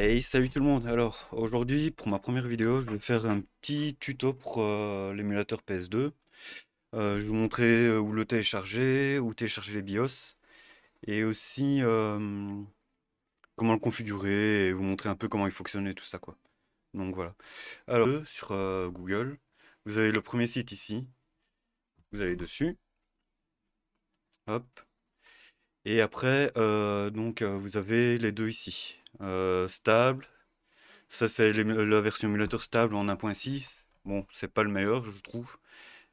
Hey, salut tout le monde. Alors, aujourd'hui, pour ma première vidéo, je vais faire un petit tuto pour l'émulateur PS2. Je vais vous montrer où le télécharger, où télécharger les BIOS, et aussi comment le configurer, et vous montrer un peu comment il fonctionne et tout ça, quoi. Donc voilà. Alors, sur Google, vous avez le premier site ici. Vous allez dessus. Hop. Et après, vous avez les deux ici. Stable. Ça, c'est la version émulateur stable en 1.6. Bon, c'est pas le meilleur, je trouve.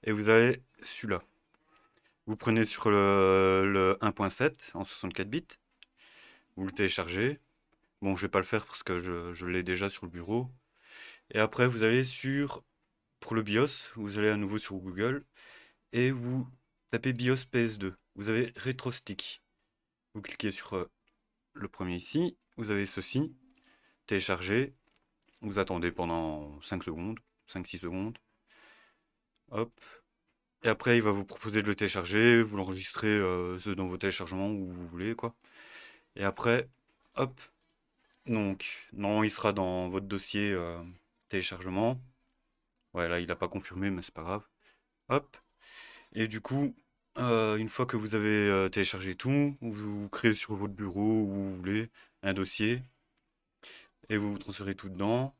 Et vous avez celui-là. Vous prenez sur le 1.7 en 64 bits. Vous le téléchargez. Bon, je vais pas le faire parce que je l'ai déjà sur le bureau. Et après, vous allez pour le BIOS, vous allez à nouveau sur Google et vous tapez BIOS PS2. Vous avez RetroStick. Vous cliquez sur le premier ici. Vous avez ceci. Télécharger. Vous attendez pendant 5 secondes. 5-6 secondes. Hop. Et après, il va vous proposer de le télécharger, vous l'enregistrez dans vos téléchargements où vous voulez, quoi. Et après, hop, donc, non, il sera dans votre dossier téléchargement. Ouais, là, il n'a pas confirmé, mais c'est pas grave. Hop. Et du coup, une fois que vous avez téléchargé tout, vous créez sur votre bureau où vous voulez un dossier et vous vous transférez tout dedans.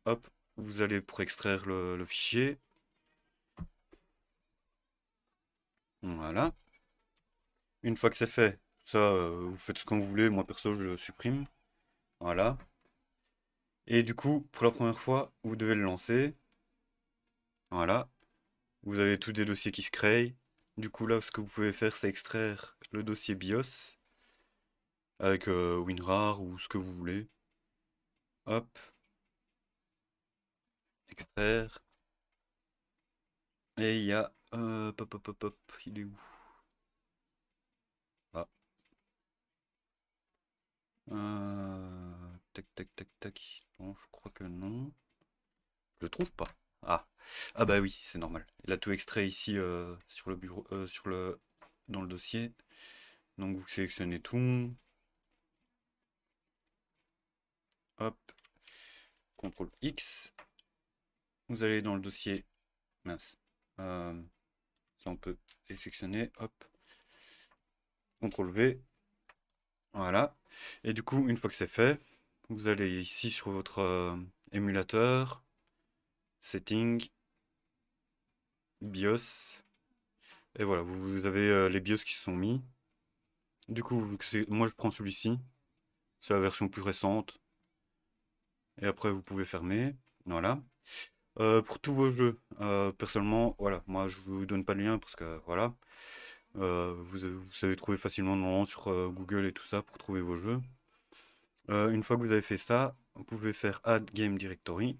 Hop, vous allez pour extraire le fichier. Voilà. Une fois que c'est fait, ça, vous faites ce que vous voulez. Moi, perso, je le supprime. Voilà. Et du coup, pour la première fois, vous devez le lancer. Voilà. Vous avez tous des dossiers qui se créent. Du coup, là, ce que vous pouvez faire, c'est extraire le dossier BIOS avec WinRAR ou ce que vous voulez. Hop, extraire. Et il y a... Hop, hop, hop, hop, il est où? Ah. Tac, tac, tac, tac. Non, je crois que non. Je le trouve pas. Ah. Ah bah oui, c'est normal. Il a tout extrait ici sur le bureau, dans le dossier. Donc vous sélectionnez tout. Hop, CTRL X. Vous allez dans le dossier. Mince. Ça on peut sélectionner. Hop, CTRL V. Voilà. Et du coup, une fois que c'est fait, vous allez ici sur votre émulateur, Setting, BIOS. Et voilà, vous avez les BIOS qui se sont mis. Du coup, moi je prends celui-ci. C'est la version plus récente. Et après, vous pouvez fermer. Voilà. Pour tous vos jeux, personnellement, voilà, moi je vous donne pas le lien parce que voilà, vous savez trouver facilement normalement sur Google et tout ça pour trouver vos jeux. Une fois que vous avez fait ça, vous pouvez faire Add Game Directory.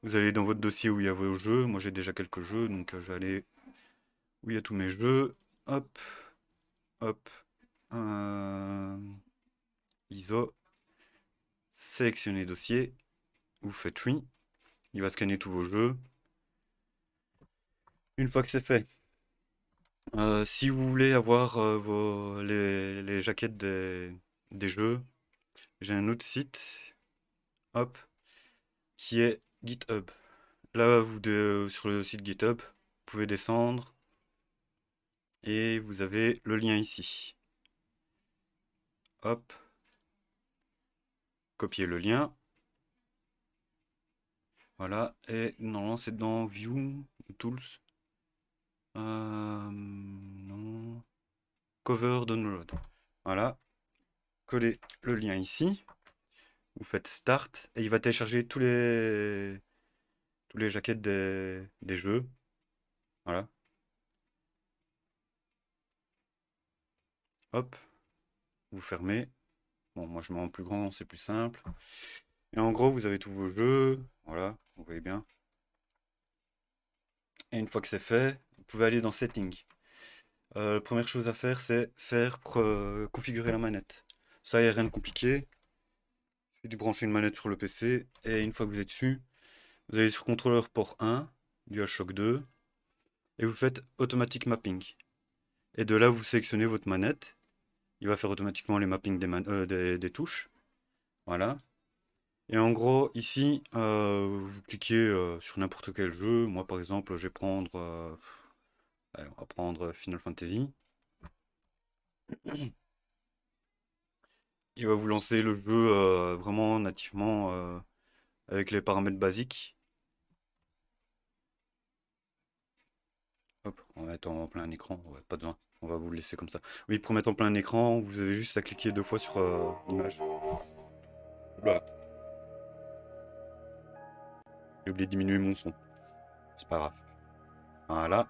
Vous allez dans votre dossier où il y a vos jeux. Moi j'ai déjà quelques jeux, donc je vais aller où il y a tous mes jeux. Hop, hop, euh, ISO, sélectionnez dossier, vous faites oui. Il va scanner tous vos jeux. Une fois que c'est fait, si vous voulez avoir les jaquettes des jeux, j'ai un autre site, hop, qui est GitHub. Là, sur le site GitHub, vous pouvez descendre et vous avez le lien ici. Hop, copier le lien. Voilà, et normalement c'est dans View, Tools. Non. Cover Download. Voilà, collez le lien ici. Vous faites Start et il va télécharger tous les jaquettes des jeux. Voilà. Hop, vous fermez. Bon, moi je mets en plus grand, c'est plus simple. Et en gros, vous avez tous vos jeux. Voilà, vous voyez bien. Et une fois que c'est fait, vous pouvez aller dans Settings. La première chose à faire, c'est pour configurer la manette. Ça, il n'y a rien de compliqué. Il suffit de brancher une manette sur le PC. Et une fois que vous êtes dessus, vous allez sur contrôleur port 1, DualShock 2. Et vous faites Automatic Mapping. Et de là, vous sélectionnez votre manette. Il va faire automatiquement les mappings des touches. Voilà. Et en gros, ici, vous cliquez sur n'importe quel jeu. Moi, par exemple, je vais prendre, allez, on va prendre Final Fantasy. Il va vous lancer le jeu vraiment nativement avec les paramètres basiques. Hop, on va mettre en plein écran, ouais, pas besoin. On va vous le laisser comme ça. Oui, pour mettre en plein écran, vous avez juste à cliquer 2 fois sur l'image. Voilà. J'ai oublié de diminuer mon son. C'est pas grave. Voilà.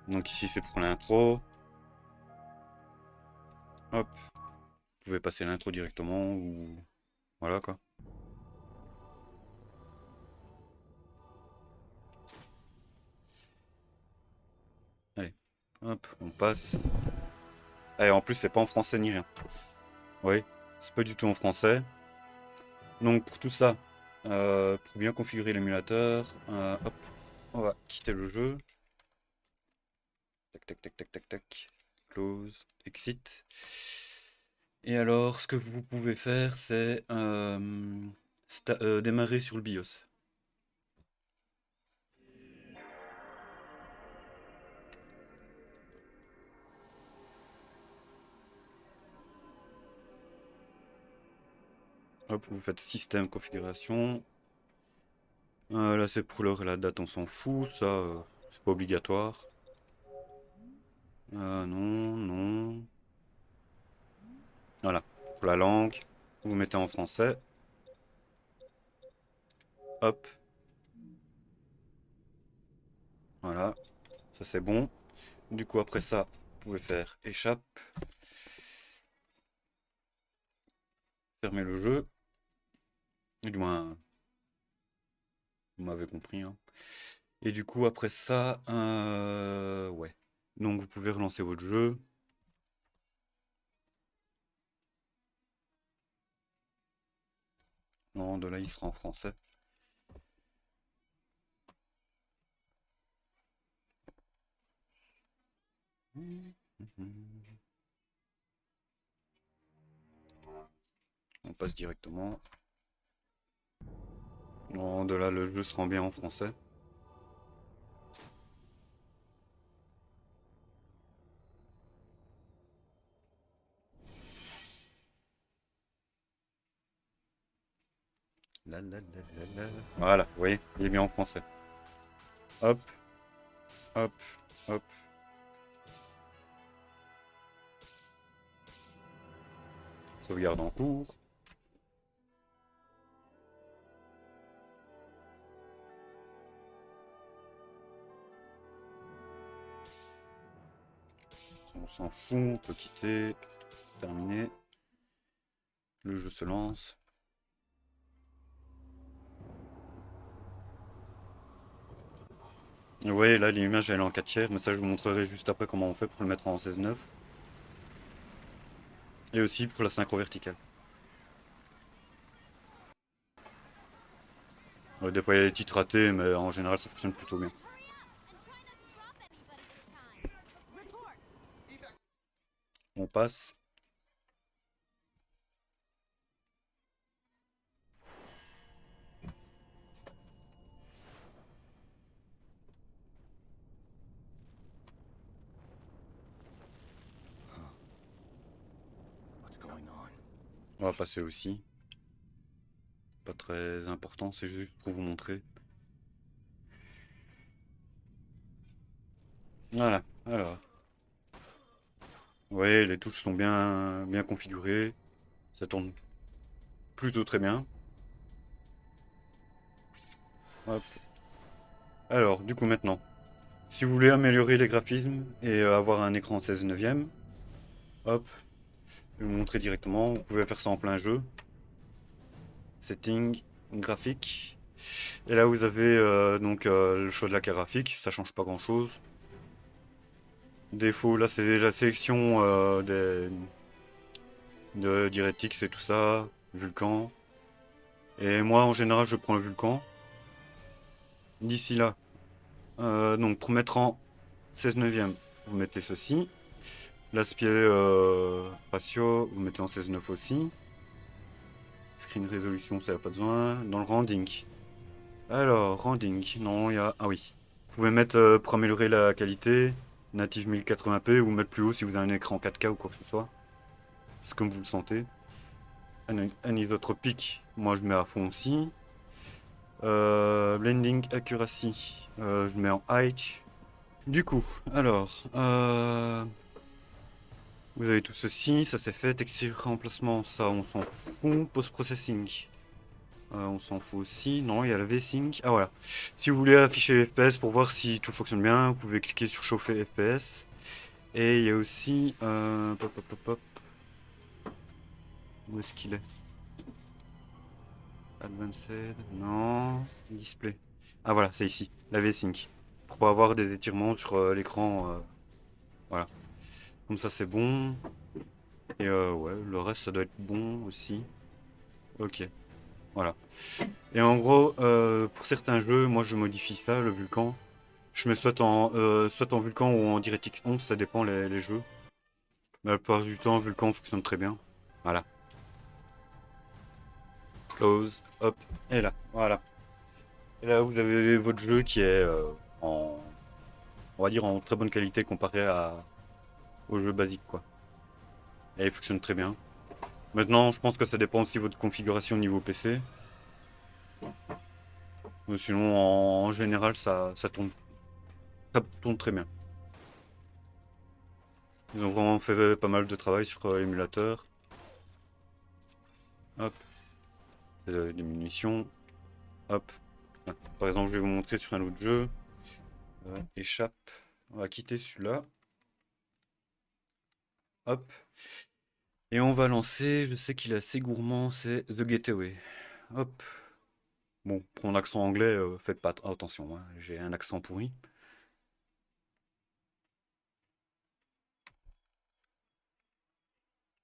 Donc ici c'est pour l'intro. Hop. Vous pouvez passer l'intro directement ou... Voilà quoi. Allez. Hop, on passe. Et en plus c'est pas en français ni rien. Oui, c'est pas du tout en français. Donc pour tout ça, pour bien configurer l'émulateur, hop, on va quitter le jeu. Tac, tac, tac, tac, tac, tac. Close, exit. Et alors, ce que vous pouvez faire, c'est démarrer sur le BIOS. Hop, vous faites système configuration. Là, c'est pour l'heure et la date, on s'en fout. Ça, c'est pas obligatoire. Non, non. Voilà. Pour la langue, vous mettez en français. Hop. Voilà. Ça, c'est bon. Du coup, après ça, vous pouvez faire échappe. Fermer le jeu. Du moins, vous m'avez compris, hein. Et du coup, après ça, ouais. Donc, vous pouvez relancer votre jeu. Non, de là, il sera en français. On passe directement. Non, de là, le jeu sera bien en français. La, la, la, la, la. Voilà, vous voyez, il est bien en français. Hop, hop, hop. Sauvegarde en cours. On s'en fout, on peut quitter. Terminé. Le jeu se lance. Vous voyez, là, l'image, elle est en 4 tiers, mais ça, je vous montrerai juste après comment on fait pour le mettre en 16:9. Et aussi pour la synchro verticale. Ouais, des fois, il y a des titres ratés, mais en général, ça fonctionne plutôt bien. On passe. On va passer aussi. Pas très important, c'est juste pour vous montrer. Voilà, alors. Vous voyez, les touches sont bien configurées. Ça tourne plutôt très bien. Hop. Alors, du coup, maintenant, si vous voulez améliorer les graphismes et avoir un écran 16 neuvième, hop, je vais vous montrer directement. Vous pouvez faire ça en plein jeu. Setting, graphique. Et là, vous avez donc le choix de la carte graphique. Ça change pas grand-chose. Défaut, là, c'est la sélection de DirectX et tout ça. Vulkan. Et moi, en général, je prends le Vulkan. D'ici là, donc pour mettre en 16 neuvième, vous mettez ceci. L'aspect ratio, vous mettez en 16:9 aussi. Screen résolution, ça n'a pas besoin. Dans le rending. Alors, rending. Non, il y a... Ah oui. Vous pouvez mettre pour améliorer la qualité, native 1080p ou mettre plus haut si vous avez un écran 4K ou quoi que ce soit. C'est comme vous le sentez. Anisotropique, moi je mets à fond aussi. Blending accuracy, je mets en high. Du coup, alors, vous avez tout ceci, ça c'est fait. Texture remplacement, ça on s'en fout. Post-processing, on s'en fout aussi. Non, il y a le V-Sync. Ah voilà. Si vous voulez afficher les FPS pour voir si tout fonctionne bien, vous pouvez cliquer sur chauffer FPS. Et il y a aussi... pop, pop, pop, pop. Où est-ce qu'il est? Advanced, non. Display. Ah voilà, c'est ici, la V-Sync. Pour pas avoir des étirements sur l'écran. Voilà. Comme ça, c'est bon. Et ouais, le reste, ça doit être bon aussi. Ok, voilà. Et en gros, pour certains jeux, moi je modifie ça, le Vulkan. Je mets soit en Vulkan ou en DirectX 11, ça dépend les jeux. Mais la plupart du temps, Vulkan fonctionne très bien. Voilà. Close, hop, et là, voilà. Et là, vous avez votre jeu qui est en, on va dire, en très bonne qualité comparé au jeu basique, quoi. Et il fonctionne très bien. Maintenant, je pense que ça dépend aussi de votre configuration au niveau PC. Mais sinon, en général, ça tourne très bien. Ils ont vraiment fait pas mal de travail sur l'émulateur. Hop, des munitions. Hop. Ah, par exemple, je vais vous montrer sur un autre jeu. Échappe. On va quitter celui-là. Hop. Et on va lancer, je sais qu'il est assez gourmand, c'est The Getaway. Hop. Bon, pour mon accent anglais, faites pas attention, hein, j'ai un accent pourri.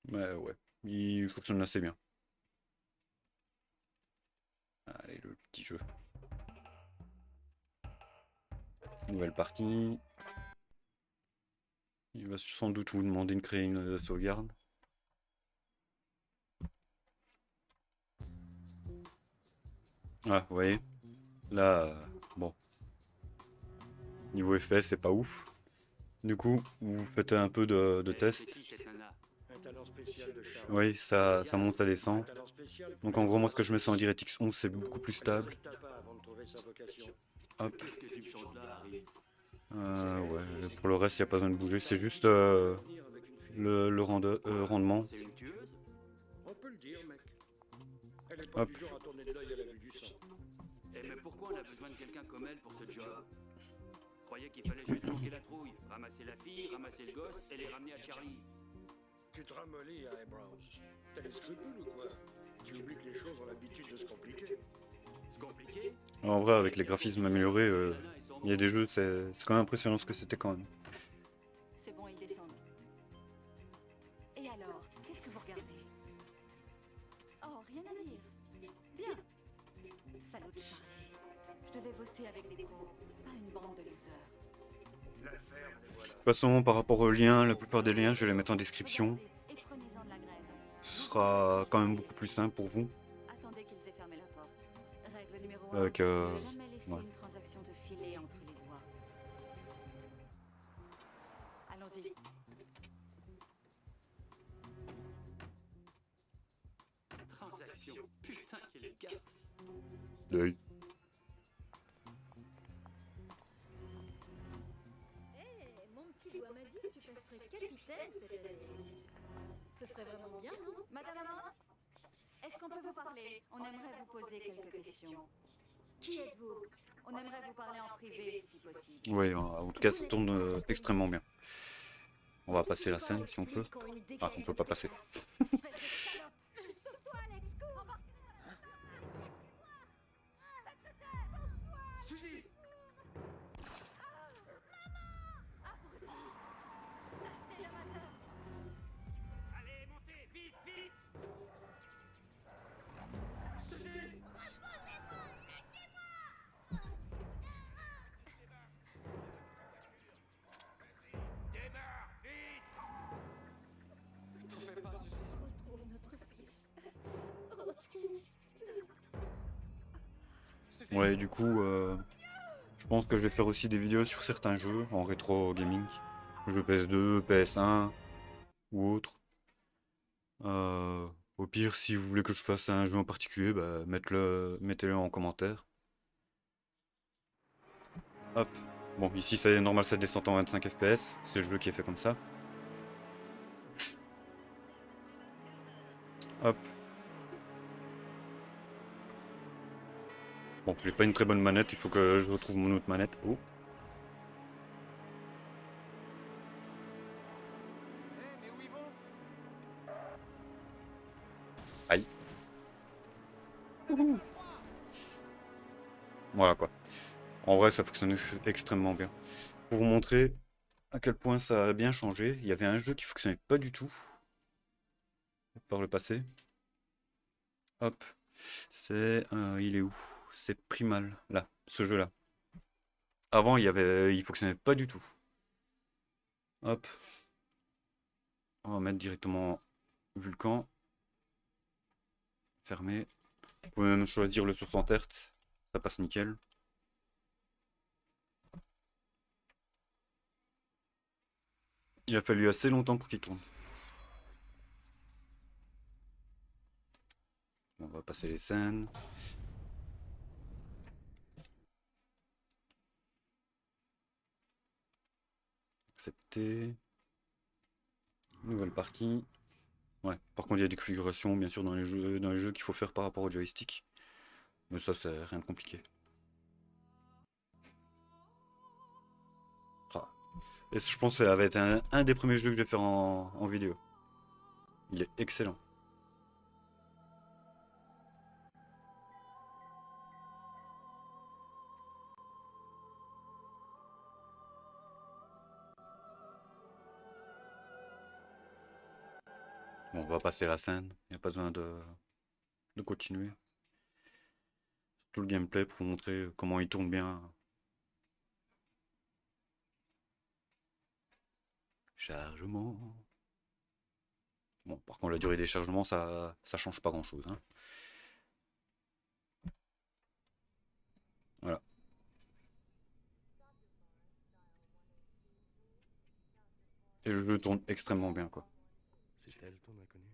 Mais ouais, il fonctionne assez bien. Allez, le petit jeu. Nouvelle partie. Il va sans doute vous demander de créer une sauvegarde. Ah, vous voyez. Là, bon, niveau FPS, c'est pas ouf. Du coup, vous faites un peu de test. Oui, ça monte, ça descend. Donc en gros, moi, ce que je mets sur un DirectX 11, c'est beaucoup plus stable. Hop. Ouais, pour le reste, il n'y a pas besoin de bouger. C'est juste le rendement. On peut le dire, mec. Elle est pas Hop. du genre à tourner de l'œil à la vue du sang. Eh mais pourquoi on a besoin de quelqu'un comme elle pour ce job? Croyais qu'il fallait juste bloquer la trouille, ramasser la fille, ramasser le gosse et les ramener à Charlie. Tu te ramollis, Eyebrows. T'as des scrupules ou quoi? Tu oublies que les choses ont l'habitude de se compliquer. C'est compliqué? En vrai, avec les graphismes améliorés, il y a des jeux, c'est quand même impressionnant ce que c'était quand même. C'est bon, ils descendent. Et alors, qu'est-ce que vous regardez? Oh, rien à dire. Bien. Salut de Charlie. Je devais bosser avec des pros, pas une bande de losers. La ferme, les voilà. De toute façon, par rapport aux liens, la plupart des liens, je vais les mettre en description. Regardez et prenez-en de la graine. Ce sera quand même beaucoup plus simple pour vous. Attendez qu'ils aient fermé la porte. Règle numéro 1. Avec, Ne jamais laisser ouais. une transaction te filer entre les doigts. Allons-y. Transaction. Putain, quelle est garce. Deuil. Mon petit doigt m'a dit que tu passerais capitaine cette année. Ce serait vraiment bien, non? Madame Amanda, est-ce qu'on peut vous parler? On aimerait vous poser quelques questions. Qui êtes-vous? On aimerait vous parler en privé, si possible. Oui, en tout cas, ça tourne extrêmement bien. On va passer la scène si on peut. Ah, on peut pas passer. Espèce de salope! Sauve-toi, Alex, cours! Suzy! Abruti! Saleté d'amateur! Allez, montez, vite, vite. Suzy! Démarre, vite. T'en fais pas, Suzy. Retrouve notre Ouais, du coup, je pense que je vais faire aussi des vidéos sur certains jeux en rétro gaming. Jeux PS2, PS1 ou autres. Euh, Au pire, si vous voulez que je fasse un jeu en particulier, bah, mettez-le en commentaire. Hop. Bon, ici c'est normal, ça descend en 25 FPS. C'est le jeu qui est fait comme ça. Hop. Bon, j'ai pas une très bonne manette, il faut que je retrouve mon autre manette. Oh. Aïe. Voilà quoi. En vrai, ça fonctionne extrêmement bien. Pour vous montrer à quel point ça a bien changé, il y avait un jeu qui fonctionnait pas du tout par le passé. Hop. Il est où? C'est Primal, là, ce jeu-là. Avant, il fonctionnait pas du tout. Hop. On va mettre directement Vulcan. Fermé. Vous pouvez même choisir le 60 Hz. Ça passe nickel. Il a fallu assez longtemps pour qu'il tourne. On va passer les scènes. Accepter. Nouvelle partie. Ouais, par contre il y a des configurations bien sûr dans les jeux qu'il faut faire par rapport au joystick. Mais ça c'est rien de compliqué. Ah. Et je pense que ça va être un des premiers jeux que je vais faire en vidéo. Il est excellent. Bon, on va passer la scène. Il n'y a pas besoin de continuer. Tout le gameplay pour vous montrer comment il tourne bien. Chargement. Bon, par contre, la durée des chargements, ça change pas grand-chose, hein. Voilà. Et le jeu tourne extrêmement bien, quoi. C'est elle ton inconnu?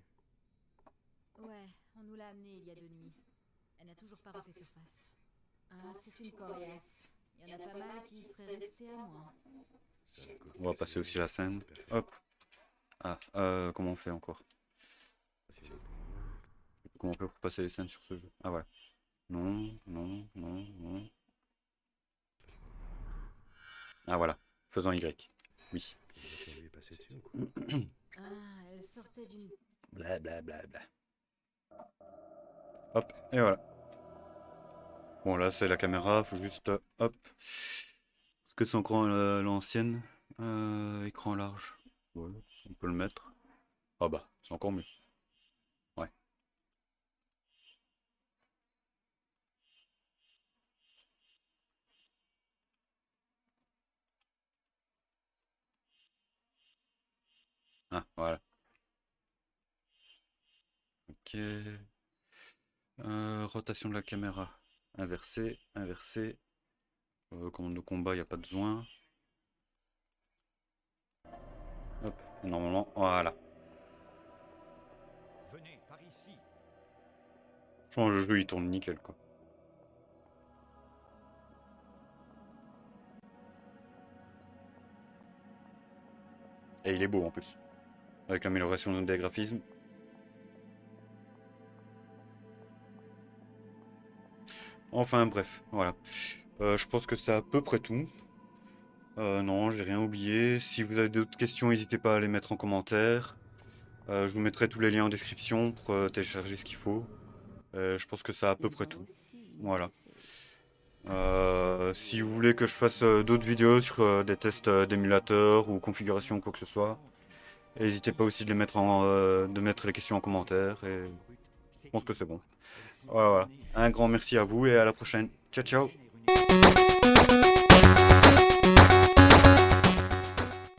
Ouais, on nous l'a amenée il y a 2 nuits. Elle n'a toujours pas refait surface. Ah, c'est une coriace. Il y en a pas mal qui seraient restés à moi. On va passer aussi la scène. Hop. Ah, comment on fait encore? Comment on fait pour passer les scènes sur ce jeu? Ah, voilà. Non, non, non, non. Ah, voilà. Faisant Y. Oui. Lui est passé dessus ou quoi? Ah, elle sortait d'une... Bla bla bla bla. Hop, et voilà. Bon, là, c'est la caméra. Faut juste... hop. Est-ce que c'est encore l'ancienne écran large? Ouais, on peut le mettre. Ah bah, c'est encore mieux. Ouais. Ah, voilà. Ok. Rotation de la caméra. Inversé, inversé. Commande de combat, il n'y a pas besoin. Hop, et normalement, voilà. Venez, par ici. Je pense que le jeu il tourne nickel quoi. Et il est beau en plus. Avec l'amélioration des graphismes. Enfin bref, voilà. Je pense que c'est à peu près tout. Non, j'ai rien oublié. Si vous avez d'autres questions, n'hésitez pas à les mettre en commentaire. Je vous mettrai tous les liens en description pour télécharger ce qu'il faut. Je pense que c'est à peu près tout. Voilà. Si vous voulez que je fasse d'autres vidéos sur des tests d'émulateur ou configuration ou quoi que ce soit, n'hésitez pas aussi de de mettre les questions en commentaire et je pense que c'est bon. Voilà, voilà. Un grand merci à vous et à la prochaine. Ciao ciao.